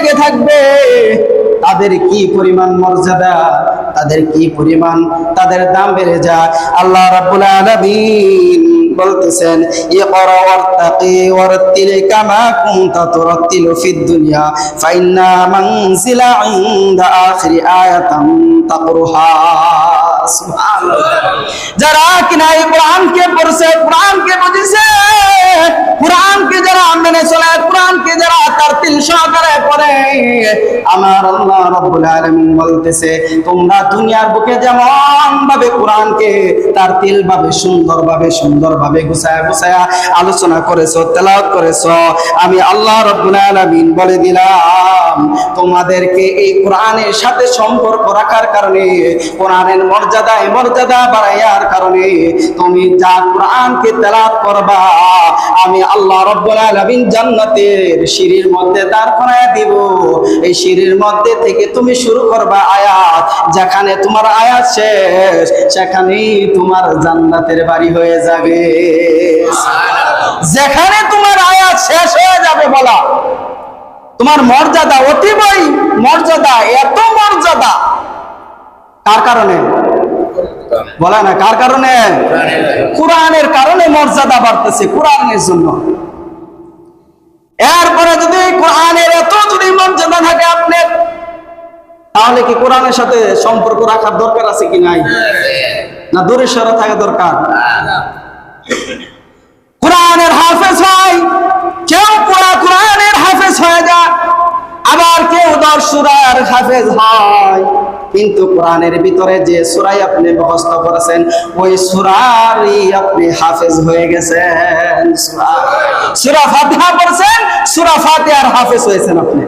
লেগে থাকবে, তাদের কি পরিমাণ মর্যাদা, তাদের কি পরিমাণ তাদের দাম বেড়ে যায়। আল্লাহ রাব্বুল আলামিন বলতেছেন, ইকরা ওয়ারতাকি ওয়ারতিল কামা কুনতা তুরাতিলু ফিদ দুনিয়া ফাইন্না মানজিলা ইনদা আখিরি আয়াতান তাকরুহা। সুবহানাল্লাহ। যারা কিনা এই কোরআনকে পড়ছে, কোরআনকে বুঝেছে, কোরআনকে যারা মেনে চলে, কোরআনকে যারা তারতিল সহকারে পড়ে, আমার আল্লাহ রাব্বুল আলামিন বলতেছে, তোমরা দুনিয়ার বুকে যেমন ভাবে কোরআনকে তারতিল ভাবে সুন্দরভাবে গুছায়া আলোচনা করেছো, তেলাওয়াত করেছো, আমি আল্লাহ রাব্বুল আলামিন বলে দিলাম তোমাদেরকে এই কোরআনের সাথে সম্পর্ক রাখার কারণে, কোরআনের মর্যাদা বাড়াইয়ার কারণে তুমি যা কোরআনকে তেলাওয়াত করবা, আমি আল্লাহ রাব্বুল আলামিন জান্নাতের সিঁড়ির মধ্যে দাঁড় করায় দিব। এই সিঁড়ির মধ্যে থেকে তুমি শুরু করবা আয়াত, যেখানে তোমার আয়াত শেষ সেখানেই তোমার জান্নাতের বাড়ি হয়ে যাবে। যেখানে তোমার আয়াত শেষ হয়ে যাবে, বলা তোমার মর্যাদা, অতিবই মর্যাদা, এত মর্যাদা কার কারণে? বলা না কার কারণে? কোরআনের কারণে মর্যাদা বাড়তেছে, কোরআনের জন্য। এরপরে যদি কোরআনের এত যদি মর্যাদা থাকে আপনার, তাহলে কি কোরআনের সাথে সম্পর্ক রাখার দরকার আছে কি নাই? না দূরে সরে থাকা দরকার? কোরআনের হাফেজ হয় কেউ, কোরআনের হাফেজ হয়ে যায়, আবার কেউ 10 সূরার হাফেজ হয়, কিন্তু কোরআনের ভিতরে যে সূরা আপনি মুখস্থ করেছেন ওই সূরারই আপনি হাফেজ হয়ে গেছেন। সূরা ফাতিহা পড়ছেন, সূরা ফাতিহার হাফেজ হয়েছেন আপনি।